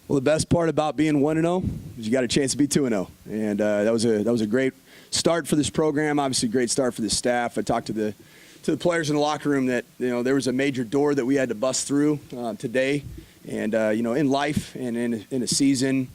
Well, the best part about being 1-0 is you got a chance to be 2-0, and that was a great start for this program. Obviously, great start for the staff. I talked to the players in the locker room that there was a major door that we had to bust through today, and in life and in a season,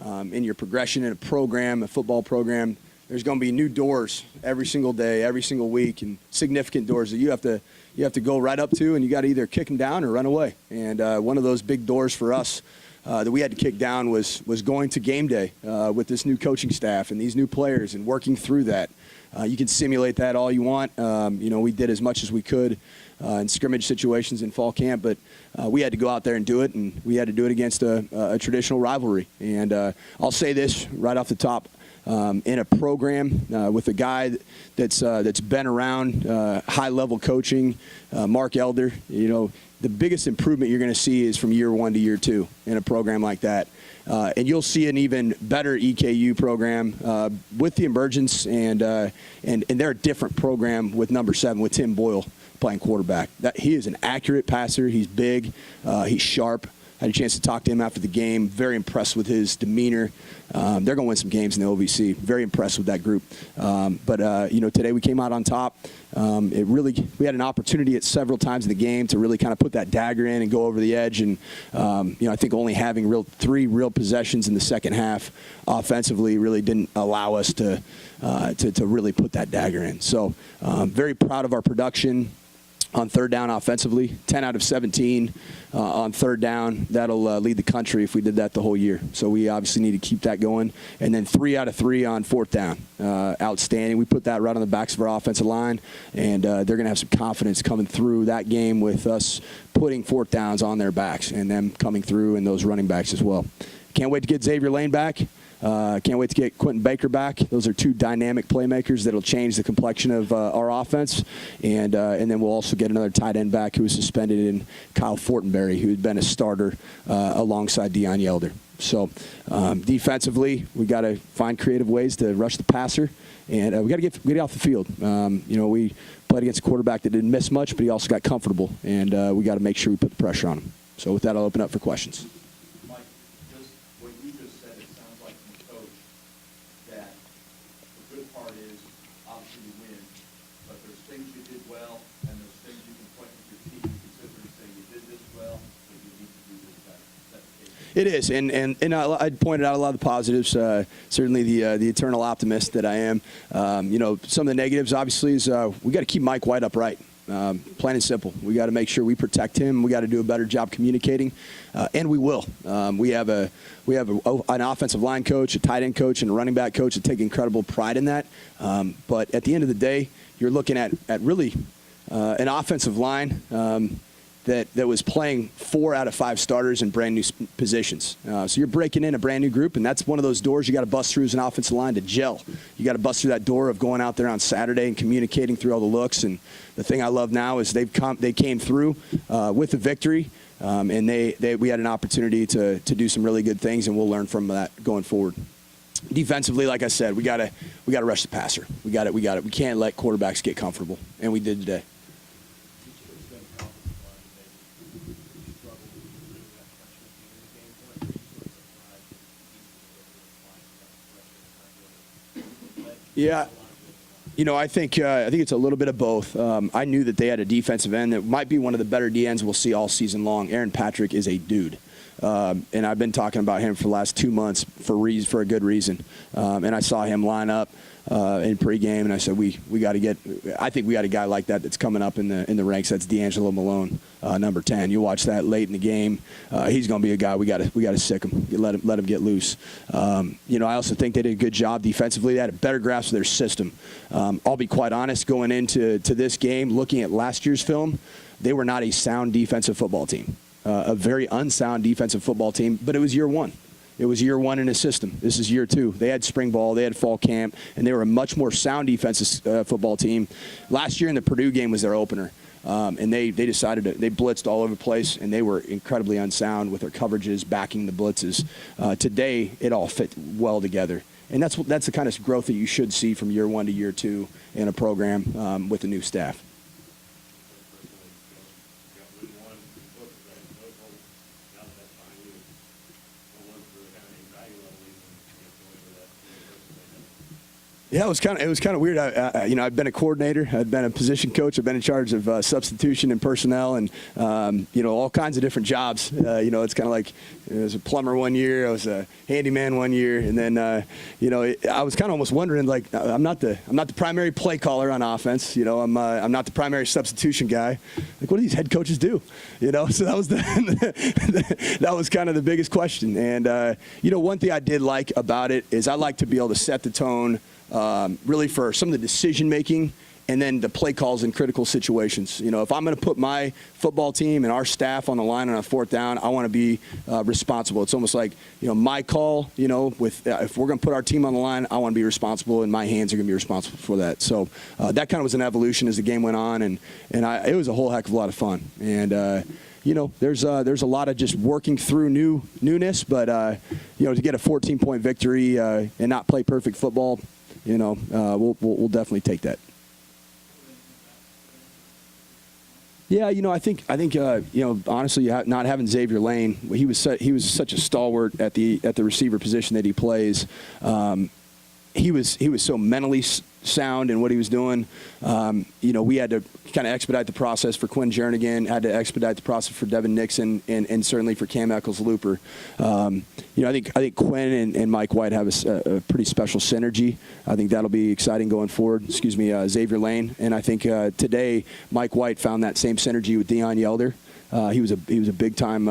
in your progression in a program, a football program, there's going to be new doors every single day, every single week, and significant doors that you have to go right up to, and you got to either kick them down or run away. And one of those big doors for us that we had to kick down was going to game day with this new coaching staff and these new players and working through that. You can simulate that all you want. We did as much as we could in scrimmage situations in fall camp, but we had to go out there and do it, and we had to do it against a traditional rivalry. And I'll say this right off the top. In a program with a guy that's been around high-level coaching, Mark Elder, the biggest improvement you're going to see is from year 1 to year 2 in a program like that. And you'll see an even better EKU program with the emergence, and they're a different program with number 7, with Tim Boyle playing quarterback. He is an accurate passer. He's big. He's sharp. I had a chance to talk to him after the game. Very impressed with his demeanor. They're going to win some games in the OVC. Very impressed with that group. But today we came out on top. We had an opportunity at several times in the game to really kind of put that dagger in and go over the edge. And I think only having 3 real possessions in the second half offensively really didn't allow us to really put that dagger in. So very proud of our production on third down offensively. 10 out of 17 on third down. That'll lead the country if we did that the whole year. So we obviously need to keep that going. And then 3 out of 3 on fourth down. Outstanding. We put that right on the backs of our offensive line, and they're going to have some confidence coming through that game with us putting fourth downs on their backs and them coming through and those running backs as well. Can't wait to get Xavier Lane back. Can't wait to get Quentin Baker back. Those are 2 dynamic playmakers that'll change the complexion of our offense. And then we'll also get another tight end back who was suspended in Kyle Fortenberry, who had been a starter alongside Deion Yelder. So defensively, we got to find creative ways to rush the passer, and we got to get off the field. We played against a quarterback that didn't miss much, but he also got comfortable, and we got to make sure we put the pressure on him. So with that, I'll open up for questions. It is, and I pointed out a lot of the positives. Certainly the eternal optimist that I am. Some of the negatives, obviously, is we got to keep Mike White upright. Plain and simple. We got to make sure we protect him. We got to do a better job communicating, and we will. We have an offensive line coach, a tight end coach, and a running back coach that take incredible pride in that. But at the end of the day, you're looking at really an offensive line that was playing 4 out of 5 starters in brand new positions. So you're breaking in a brand new group, and that's one of those doors you got to bust through as an offensive line to gel. You got to bust through that door of going out there on Saturday and communicating through all the looks. And the thing I love now is they came through with a victory, and we had an opportunity to do some really good things, and we'll learn from that going forward. Defensively, like I said, we got to rush the passer. We can't let quarterbacks get comfortable, and we did today. Yeah, I think it's a little bit of both. I knew that they had a defensive end that might be one of the better DNs we'll see all season long. Aaron Patrick is a dude. And I've been talking about him for the last 2 months for a good reason. And I saw him line up in pregame, and I said, I think we got a guy like that that's coming up in the ranks. That's D'Angelo Malone, number 10. You watch that late in the game. He's going to be a guy we got to sick him, let him get loose. I also think they did a good job defensively. They had a better grasp of their system. I'll be quite honest, going into this game, looking at last year's film, they were not a sound defensive football team. A very unsound defensive football team, but it was year 1. It was year 1 in a system. This is year 2. They had spring ball, they had fall camp, and they were a much more sound defensive football team. Last year in the Purdue game was their opener, and they decided they blitzed all over the place, and they were incredibly unsound with their coverages, backing the blitzes. Today, it all fit well together, and that's the kind of growth that you should see from year 1 to year 2 in a program with a new staff. Yeah, it was kind of weird. I've been a coordinator, I've been a position coach, I've been in charge of substitution and personnel, and all kinds of different jobs. It's kind of like I was a plumber one year, I was a handyman one year, and then I was kind of almost wondering, like, I'm not the primary play caller on offense. I'm not the primary substitution guy. Like, what do these head coaches do? So that was that was kind of the biggest question. And one thing I did like about it is I like to be able to set the tone. Really for some of the decision making and then the play calls in critical situations. If I'm going to put my football team and our staff on the line on a fourth down, I want to be responsible. It's almost like my call. If we're going to put our team on the line, I want to be responsible, and my hands are going to be responsible for that. So that kind of was an evolution as the game went on, and it was a whole heck of a lot of fun. And there's a lot of just working through newness, but to get a 14-point victory and not play perfect football. We'll definitely take that. Yeah, I think honestly, not having Xavier Lane, he was such a stalwart at the receiver position that he plays. He was so mentally sound in what he was doing. We had to kind of expedite the process for Quinn Jernigan, had to expedite the process for Devin Nixon, and certainly for Cam Eccles-Looper. I think Quinn and Mike White have a pretty special synergy. I think that'll be exciting going forward. Xavier Lane, and I think today Mike White found that same synergy with Deion Yelder. He was a big time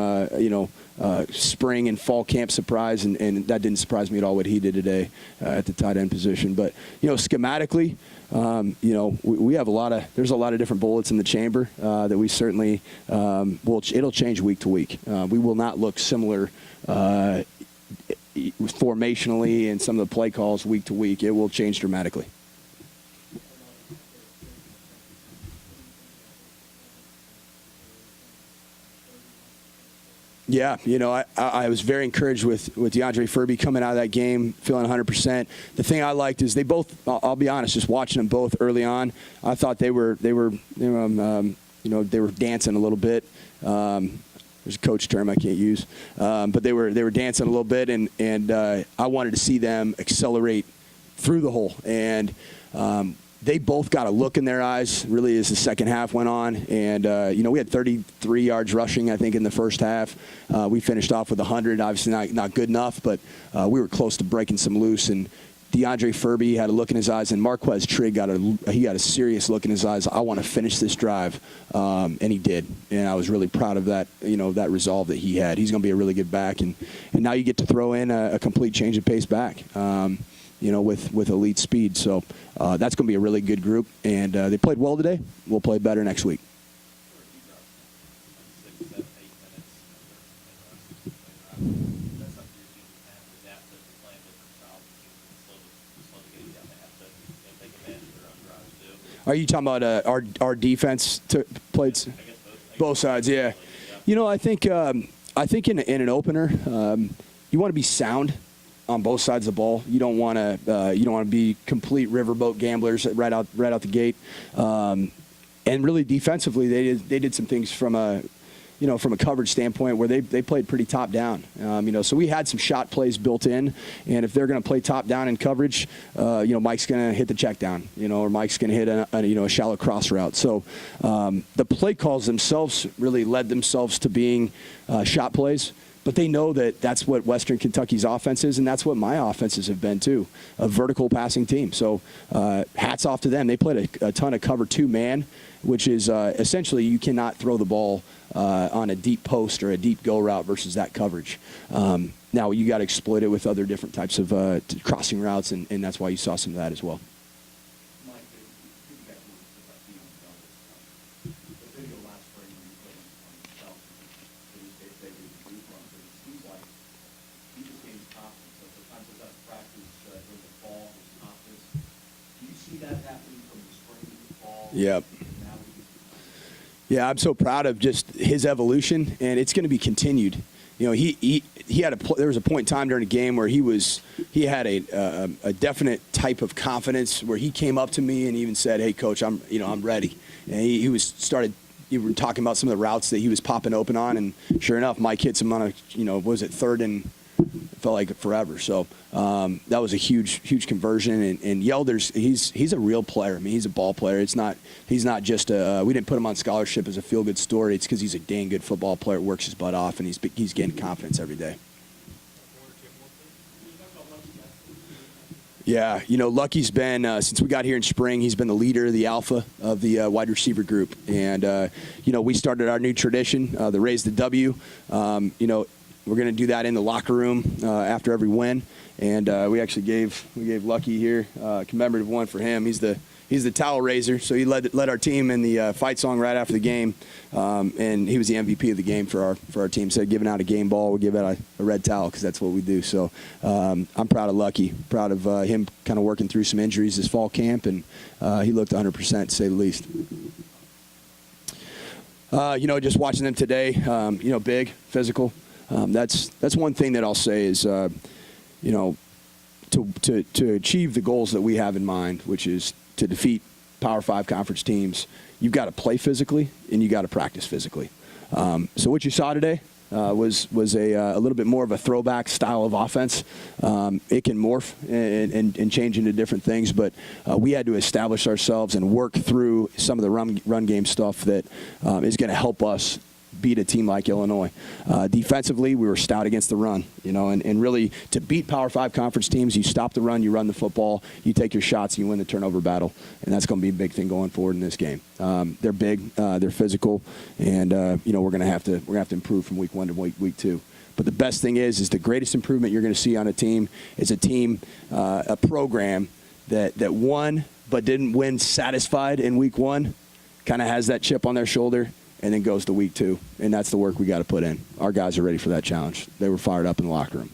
spring and fall camp surprise, and that didn't surprise me at all what he did today at the tight end position. But schematically, we have there's a lot of different bullets in the chamber that we certainly it'll change week to week. We will not look similar formationally and some of the play calls week to week. It will change dramatically. Yeah, I was very encouraged with DeAndre Furby coming out of that game, feeling 100%. The thing I liked is they both. I'll be honest, just watching them both early on, I thought they were dancing a little bit. There's a coach term I can't use, but they were dancing a little bit, and I wanted to see them accelerate through the hole. And they both got a look in their eyes, really, as the second half went on. And, we had 33 yards rushing, I think, in the first half. We finished off with 100, obviously not good enough, but we were close to breaking some loose. And DeAndre Furby had a look in his eyes, and Marquez Trigg got a serious look in his eyes. I want to finish this drive, and he did. And I was really proud of that, that resolve that he had. He's going to be a really good back. And now you get to throw in a complete change of pace back. With elite speed. So that's going to be a really good group. And they played well today. We'll play better next week. Are you talking about our defense played both sides? Yeah. I think in an opener, you want to be sound on both sides of the ball. You don't want to be complete riverboat gamblers right out the gate. And really defensively, they did some things from a coverage standpoint where they played pretty top down. So we had some shot plays built in, and if they're going to play top down in coverage, Mike's going to hit the check down, or Mike's going to hit a shallow cross route. So the play calls themselves really led themselves to being shot plays. But they know that that's what Western Kentucky's offense is, and that's what my offenses have been too, a vertical passing team. So hats off to them. They played a ton of cover two man, which is essentially you cannot throw the ball on a deep post or a deep go route versus that coverage. Now you got to exploit it with other different types of crossing routes, and that's why you saw some of that as well. Yep. Yeah, I'm so proud of just his evolution, and it's going to be continued. He had there was a point in time during the game where he had a definite type of confidence where he came up to me and even said, "Hey, coach, I'm ready." And you were talking about some of the routes that he was popping open on, and sure enough, Mike hits him on a, was it third and It felt like forever. So that was a huge conversion. And Yelder's, he's a real player. I mean, he's a ball player. He's not just we didn't put him on scholarship as a feel-good story. It's because he's a dang good football player, works his butt off, and he's getting confidence every day. Yeah, Lucky's been, since we got here in spring, he's been the leader, the alpha of the wide receiver group. And, we started our new tradition, the Raise the W. We're going to do that in the locker room after every win. And we actually gave Lucky here a commemorative one for him. He's the towel raiser, so he led our team in the fight song right after the game, and he was the MVP of the game for our team. So giving out a game ball, we give out a red towel because that's what we do. So I'm proud of Lucky, proud of him kind of working through some injuries this fall camp, and he looked 100% to say the least. Just watching them today, big, physical. That's one thing that I'll say is, to achieve the goals that we have in mind, which is to defeat Power 5 conference teams, you've got to play physically and you got to practice physically. So what you saw today was a little bit more of a throwback style of offense. It can morph and change into different things, but we had to establish ourselves and work through some of the run game stuff that is going to help us beat a team like Illinois. Defensively, we were stout against the run, and really to beat Power 5 conference teams, you stop the run, you run the football, you take your shots, and you win the turnover battle, and that's going to be a big thing going forward in this game. They're big, they're physical, and we're going to have to improve from week 1 to week 2. But the best thing is the greatest improvement you're going to see on a team is a program that won but didn't win satisfied in week 1, kind of has that chip on their shoulder, and then goes to week 2, and that's the work we got to put in. Our guys are ready for that challenge. They were fired up in the locker room.